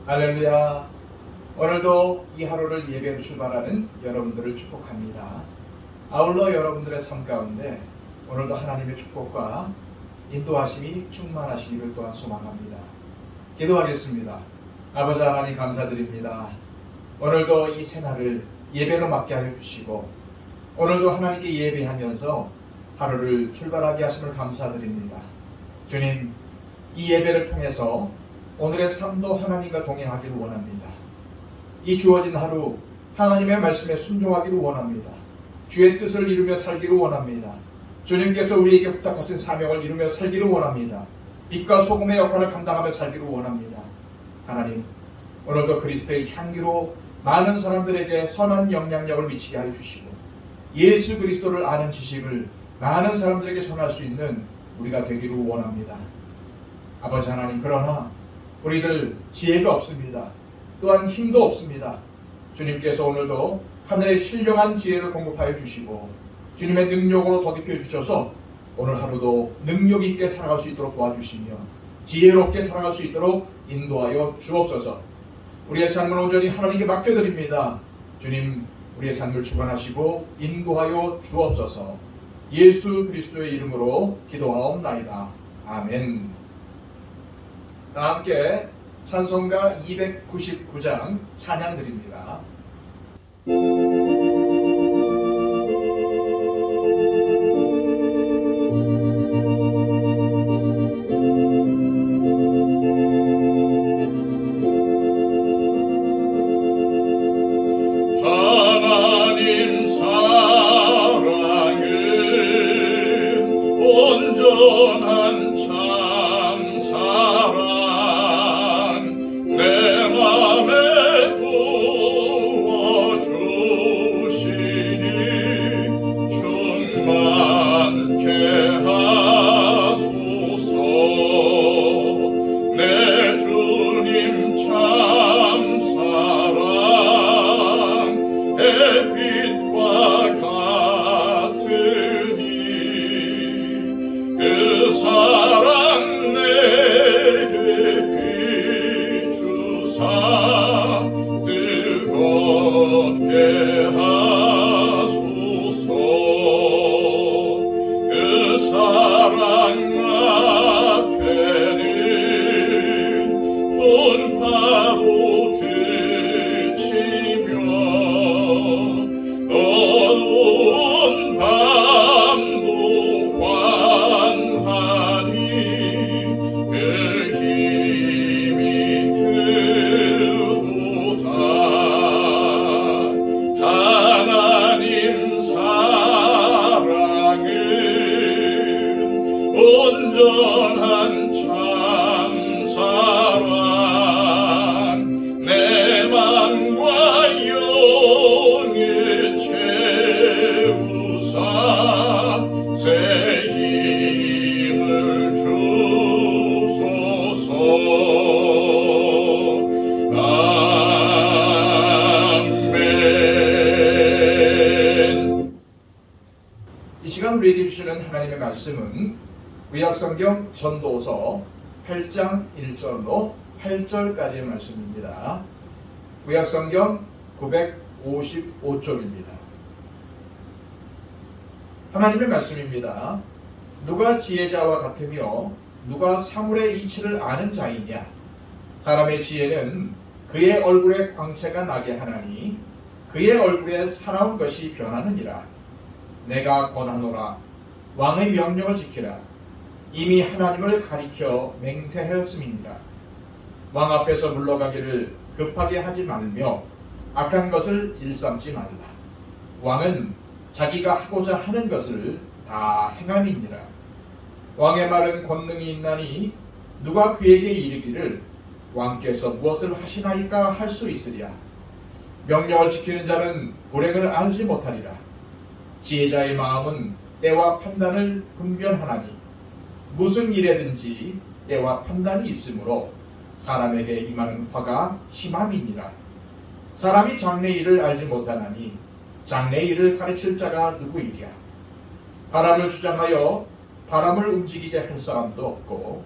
할렐루야. 오늘도 이 하루를 예배로 출발하는 여러분들을 축복합니다. 아울러 여러분들의 삶 가운데 오늘도 하나님의 축복과 인도하심이 충만하시기를 또한 소망합니다. 기도하겠습니다. 아버지 하나님 감사드립니다. 오늘도 이 새날을 예배로 맞게 하여 주시고 오늘도 하나님께 예배하면서 하루를 출발하게 하심을 감사드립니다. 주님, 이 예배를 통해서 오늘의 삶도 하나님과 동행하기를 원합니다. 이 주어진 하루 하나님의 말씀에 순종하기를 원합니다. 주의 뜻을 이루며 살기를 원합니다. 주님께서 우리에게 부탁하신 사명을 이루며 살기를 원합니다. 빛과 소금의 역할을 감당하며 살기를 원합니다. 하나님, 오늘도 그리스도의 향기로 많은 사람들에게 선한 영향력을 미치게 하여 주시고 예수 그리스도를 아는 지식을 많은 사람들에게 전할 수 있는 우리가 되기를 원합니다. 아버지 하나님, 그러나 우리들 지혜가 없습니다. 또한 힘도 없습니다. 주님께서 오늘도 하늘의 신령한 지혜를 공급하여 주시고 주님의 능력으로 덧입혀 주셔서 오늘 하루도 능력 있게 살아갈 수 있도록 도와주시며 지혜롭게 살아갈 수 있도록 인도하여 주옵소서. 우리의 삶을 온전히 하나님께 맡겨드립니다. 주님, 우리의 삶을 주관하시고 인도하여 주옵소서. 예수 그리스도의 이름으로 기도하옵나이다. 아멘. 다 함께 찬송가 299장 찬양 드립니다. 하나님 사랑은 온전한 참 사랑 내 맘에 부어주시니 충만케 하소서. 내 주님 참 사랑 햇빛과 같으니 그 사랑 내게 비추사 뜨겁게 하소서. 그 사랑 앞에는 큰 파도 그치며 어두운 밤도 환하니 그 힘이 크도다. 하나님 사랑은 온전한 참 사랑 내 맘과 영을 채우사 새 힘을 주소서. 아멘. 이 시간 우리에게 주시는 하나님의 말씀은 구약성경 전도서 8장 1절로 8절까지의 말씀입니다. 구약성경 955쪽입니다. 하나님의 말씀입니다. 누가 지혜자와 같으며 누가 사물의 이치를 아는 자이냐? 사람의 지혜는 그의 얼굴에 광채가 나게 하나니 그의 얼굴에 사나운 것이 변하느니라. 내가 권하노라. 왕의 명령을 지키라. 이미 하나님을 가리켜 맹세하였음이니라. 왕 앞에서 물러가기를 급하게 하지 말며 악한 것을 일삼지 말라. 왕은 자기가 하고자 하는 것을 다 행함이니라. 왕의 말은 권능이 있나니 누가 그에게 이르기를 왕께서 무엇을 하시나이까 할 수 있으랴. 명령을 지키는 자는 불행을 알지 못하리라. 지혜자의 마음은 때와 판단을 분별하나니 무슨 일에든지 때와 판단이 있으므로 사람에게 임하는 화가 심함이니라. 사람이 장래 일을 알지 못하나니 장래 일을 가르칠 자가 누구이랴. 바람을 주장하여 바람을 움직이게 할 사람도 없고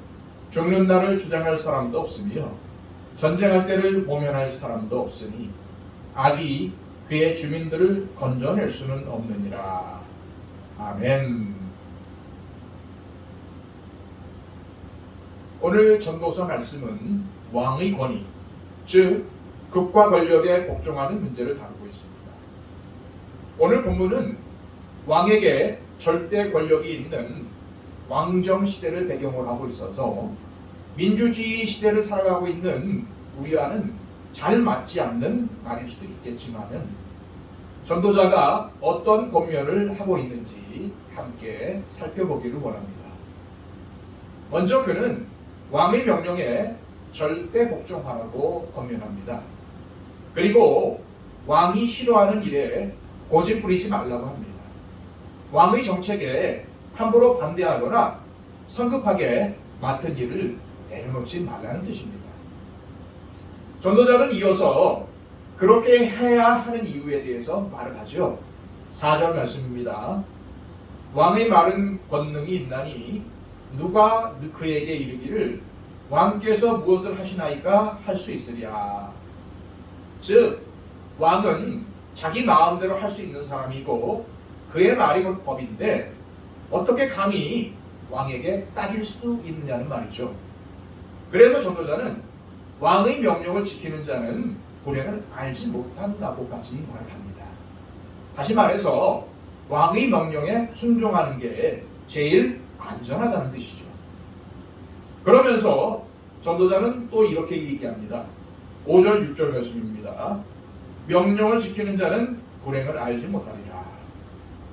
죽는 날을 주장할 사람도 없으며 전쟁할 때를 모면할 사람도 없으니 악이 그의 주민들을 건져낼 수는 없느니라. 아멘. 오늘 전도서 말씀은 왕의 권위, 즉 국가 권력에 복종하는 문제를 다루고 있습니다. 오늘 본문은 왕에게 절대 권력이 있는 왕정 시대를 배경으로 하고 있어서 민주주의 시대를 살아가고 있는 우리와는 잘 맞지 않는 말일 수도 있겠지만은 전도자가 어떤 권면을 하고 있는지 함께 살펴보기를 원합니다. 먼저 그는 왕의 명령에 절대 복종하라고 권면합니다. 그리고 왕이 싫어하는 일에 고집 부리지 말라고 합니다. 왕의 정책에 함부로 반대하거나 성급하게 맡은 일을 내려놓지 말라는 뜻입니다. 전도자는 이어서 그렇게 해야 하는 이유에 대해서 말을 하죠. 4절 말씀입니다. 왕의 말은 권능이 있나니 누가 그에게 이르기를 왕께서 무엇을 하시나이까 할 수 있으랴. 즉 왕은 자기 마음대로 할 수 있는 사람이고 그의 말이 곧 법인데 어떻게 감히 왕에게 따질 수 있느냐는 말이죠. 그래서 전도자는 왕의 명령을 지키는 자는 불행을 알지 못한다고까지 말을 합니다. 다시 말해서 왕의 명령에 순종하는 게 제일 안전하다는 뜻이죠. 그러면서 전도자는 또 이렇게 얘기합니다. 5절 6절 말씀입니다. 명령을 지키는 자는 불행을 알지 못하리라.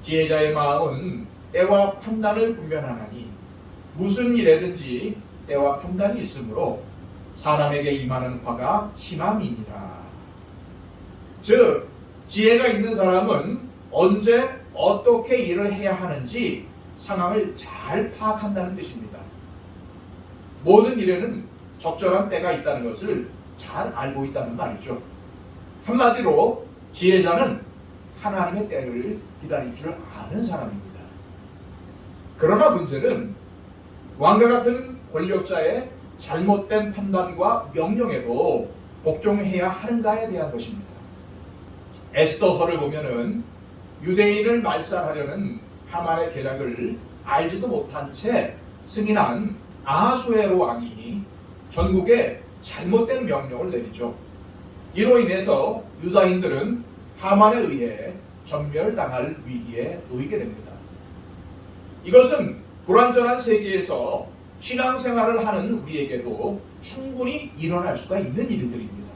지혜자의 마음은 때와 판단을 분별하나니 무슨 일에든지 때와 판단이 있으므로 사람에게 임하는 화가 심함이니라. 즉 지혜가 있는 사람은 언제 어떻게 일을 해야 하는지 상황을 잘 파악한다는 뜻입니다. 모든 일에는 적절한 때가 있다는 것을 잘 알고 있다는 말이죠. 한마디로 지혜자는 하나님의 때를 기다릴 줄 아는 사람입니다. 그러나 문제는 왕과 같은 권력자의 잘못된 판단과 명령에도 복종해야 하는가에 대한 것입니다. 에스더서를 보면은 유대인을 말살하려는 하만의 계략을 알지도 못한 채 승인한 아하수에로 왕이 전국에 잘못된 명령을 내리죠. 이로 인해서 유다인들은 하만에 의해 전멸당할 위기에 놓이게 됩니다. 이것은 불완전한 세계에서 신앙생활을 하는 우리에게도 충분히 일어날 수가 있는 일들입니다.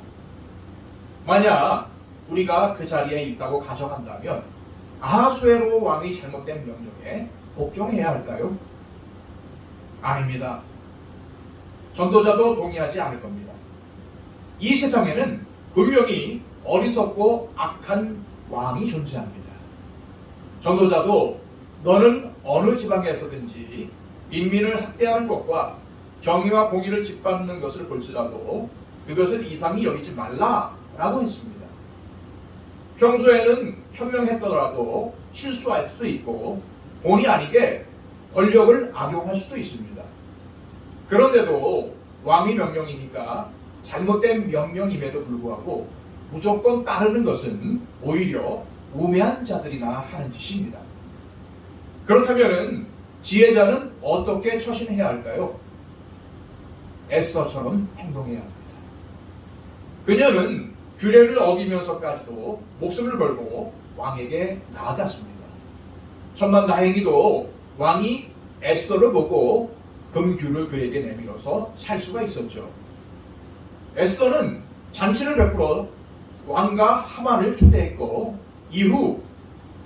만약 우리가 그 자리에 있다고 가정한다면 아하수에로 왕의 잘못된 명령에 복종해야 할까요? 아닙니다. 전도자도 동의하지 않을 겁니다. 이 세상에는 분명히 어리석고 악한 왕이 존재합니다. 전도자도 너는 어느 지방에서든지 인민을 학대하는 것과 정의와 공의를 짓밟는 것을 볼지라도 그것을 이상히 여기지 말라라고 했습니다. 평소에는 현명했더라도 실수할 수 있고 본의 아니게 권력을 악용할 수도 있습니다. 그런데도 왕의 명령이니까 잘못된 명령임에도 불구하고 무조건 따르는 것은 오히려 우매한 자들이나 하는 짓입니다. 그렇다면 지혜자는 어떻게 처신해야 할까요? 에스더처럼 행동해야 합니다. 그녀는 규례를 어기면서까지도 목숨을 걸고 왕에게 나아갔습니다. 천만다행히도 왕이 에스더를 보고 금규를 그에게 내밀어서 살 수가 있었죠. 에스더는 잔치를 베풀어 왕과 하만을 초대했고 이후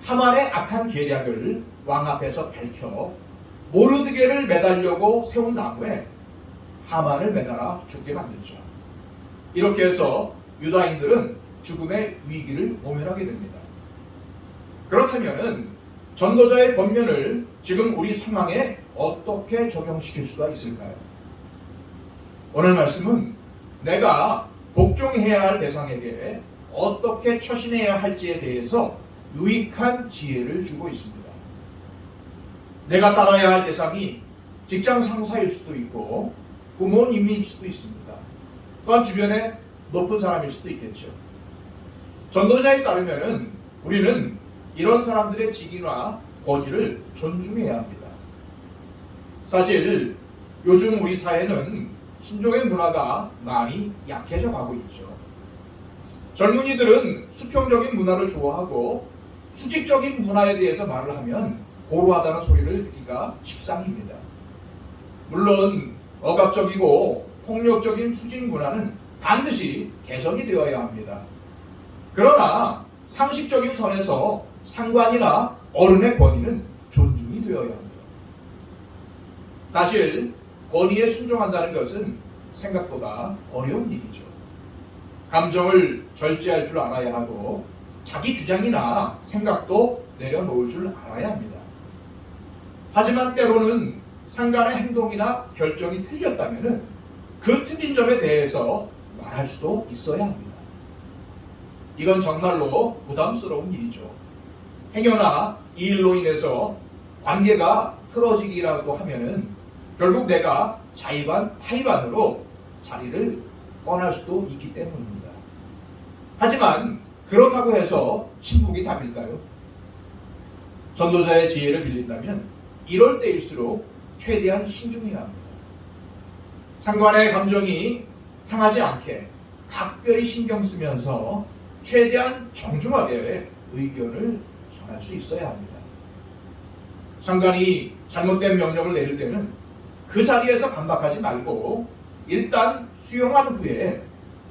하만의 악한 계략을 왕 앞에서 밝혀 모르드게를 매달려고 세운 다음에 하만을 매달아 죽게 만들죠. 이렇게 해서 유다인들은 죽음의 위기를 모면하게 됩니다. 그렇다면 전도자의 권면을 지금 우리 상황에 어떻게 적용시킬 수가 있을까요? 오늘 말씀은 내가 복종해야 할 대상에게 어떻게 처신해야 할지에 대해서 유익한 지혜를 주고 있습니다. 내가 따라야 할 대상이 직장 상사일 수도 있고 부모님일 수도 있습니다. 또한 주변에 높은 사람일 수도 있겠죠. 전도자에 따르면은 우리는 이런 사람들의 직위나 권위를 존중해야 합니다. 사실 요즘 우리 사회는 순종의 문화가 많이 약해져 가고 있죠. 젊은이들은 수평적인 문화를 좋아하고 수직적인 문화에 대해서 말을 하면 고루하다는 소리를 듣기가 십상입니다. 물론 억압적이고 폭력적인 수직 문화는 반드시 개선이 되어야 합니다. 그러나 상식적인 선에서 상관이나 어른의 권위는 존중이 되어야 합니다. 사실 권위에 순종한다는 것은 생각보다 어려운 일이죠. 감정을 절제할 줄 알아야 하고 자기 주장이나 생각도 내려놓을 줄 알아야 합니다. 하지만 때로는 상관의 행동이나 결정이 틀렸다면 그 틀린 점에 대해서 말할 수도 있어야 합니다. 이건 정말로 부담스러운 일이죠. 행여나 이 일로 인해서 관계가 틀어지기라도 하면은 결국 내가 자의반 타의반으로 자리를 떠날 수도 있기 때문입니다. 하지만 그렇다고 해서 침묵이 답일까요? 전도자의 지혜를 빌린다면 이럴 때일수록 최대한 신중해야 합니다. 상관의 감정이 상하지 않게 각별히 신경 쓰면서 최대한 정중하게 의견을 전할 수 있어야 합니다. 상관이 잘못된 명령을 내릴 때는 그 자리에서 반박하지 말고 일단 수용한 후에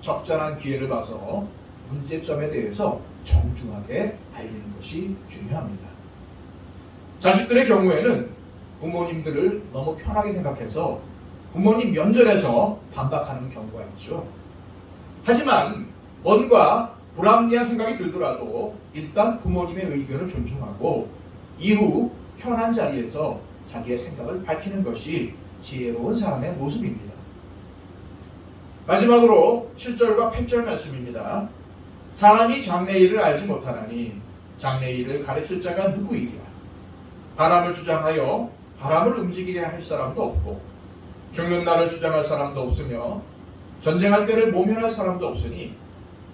적절한 기회를 봐서 문제점에 대해서 정중하게 알리는 것이 중요합니다. 자식들의 경우에는 부모님들을 너무 편하게 생각해서 부모님 면전에서 반박하는 경우가 있죠. 하지만 뭔가 불합리한 생각이 들더라도 일단 부모님의 의견을 존중하고 이후 편한 자리에서 자기의 생각을 밝히는 것이 지혜로운 사람의 모습입니다. 마지막으로 7절과 8절 말씀입니다. 사람이 장래일을 알지 못하나니 장래일을 가르칠 자가 누구이랴. 바람을 주장하여 바람을 움직이게 할 사람도 없고 죽는 날을 주장할 사람도 없으며 전쟁할 때를 모면할 사람도 없으니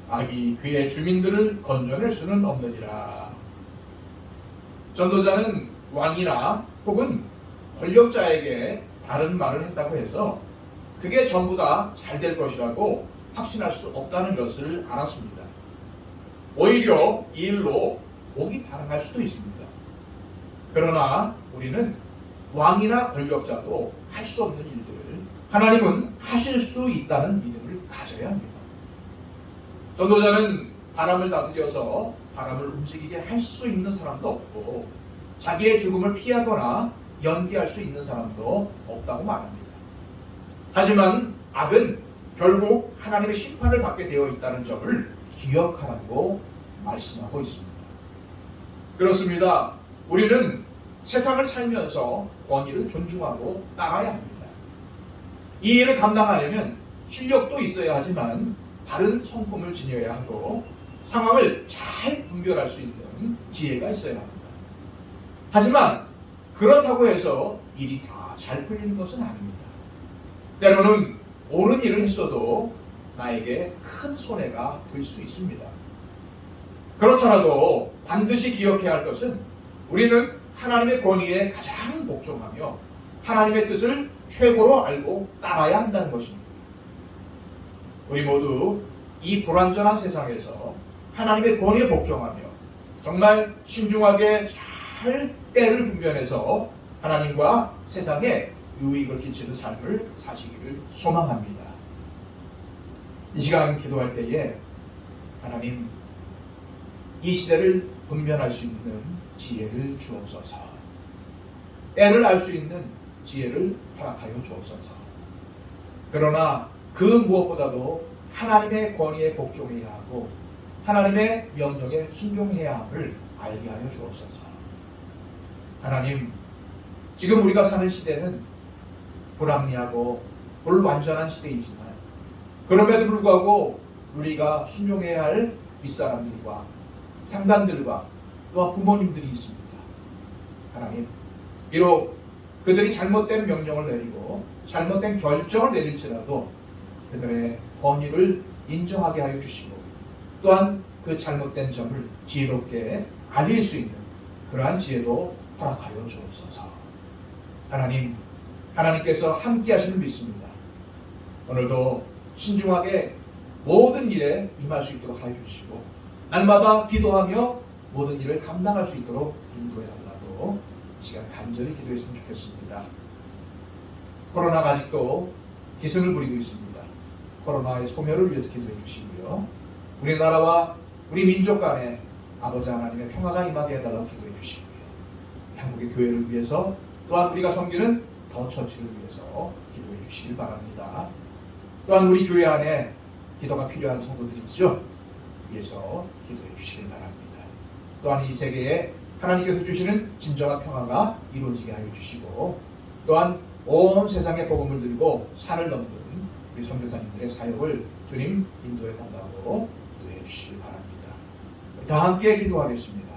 악이 그의 주민들을 건져낼 수는 없느니라. 전도자는 왕이나 혹은 권력자에게 다른 말을 했다고 해서 그게 전부 다 잘 될 것이라고 확신할 수 없다는 것을 알았습니다. 오히려 이 일로 목이 달아날 수도 있습니다. 그러나 우리는 왕이나 권력자도 할 수 없는 일들을 하나님은 하실 수 있다는 믿음을 가져야 합니다. 전도자는 바람을 다스려서 바람을 움직이게 할 수 있는 사람도 없고 자기의 죽음을 피하거나 연기할 수 있는 사람도 없다고 말합니다. 하지만 악은 결국 하나님의 심판을 받게 되어 있다는 점을 기억하라고 말씀하고 있습니다. 그렇습니다. 우리는 세상을 살면서 권위를 존중하고 따라야 합니다. 이 일을 감당하려면 실력도 있어야 하지만 바른 성품을 지녀야 하고 상황을 잘 분별할 수 있는 지혜가 있어야 합니다. 하지만 그렇다고 해서 일이 다 잘 풀리는 것은 아닙니다. 때로는 옳은 일을 했어도 나에게 큰 손해가 될 수 있습니다. 그렇더라도 반드시 기억해야 할 것은 우리는 하나님의 권위에 가장 복종하며 하나님의 뜻을 최고로 알고 따라야 한다는 것입니다. 우리 모두 이 불완전한 세상에서 하나님의 권위에 복종하며 정말 신중하게 잘 때를 분별해서 하나님과 세상에 유익을 끼치는 삶을 사시기를 소망합니다. 이 시간 기도할 때에 하나님 이 시대를 분별할 수 있는 지혜를 주옵소서. 때를 알 수 있는 지혜를 허락하여 주옵소서. 그러나 그 무엇보다도 하나님의 권위에 복종해야 하고 하나님의 명령에 순종해야 함을 알게 하여 주옵소서. 하나님, 지금 우리가 사는 시대는 불합리하고 불완전한 시대이지만 그럼에도 불구하고 우리가 순종해야 할 윗사람들과 상관들과 또한 부모님들이 있습니다. 하나님, 비록 그들이 잘못된 명령을 내리고 잘못된 결정을 내릴지라도 그들의 권위를 인정하게 하여 주시고 또한 그 잘못된 점을 지혜롭게 알릴 수 있는 그러한 지혜도 허락하여 주옵소서. 하나님, 하나님께서 함께 하심을 믿습니다. 오늘도 신중하게 모든 일에 임할 수 있도록 하여 주시고 날마다 기도하며 모든 일을 감당할 수 있도록 인도해 달라고 이 시간 간절히 기도했으면 좋겠습니다. 코로나가 아직도 기승을 부리고 있습니다. 코로나의 소멸을 위해서 기도해 주시고요. 우리나라와 우리 민족 간에 아버지 하나님의 평화가 임하게 해달라고 기도해 주시고요. 한국의 교회를 위해서 또한 우리가 섬기는 더 처치를 위해서 기도해 주시길 바랍니다. 또한 우리 교회 안에 기도가 필요한 성도들이 있죠. 위해서 기도해 주시길 바랍니다. 또한 이 세계에 하나님께서 주시는 진정한 평화가 이루어지게 하여 주시고 또한 온 세상에 복음을 들고 산을 넘는 우리 선교사님들의 사역을 주님 인도해 달라고 기도해 주시길 바랍니다. 다 함께 기도하겠습니다.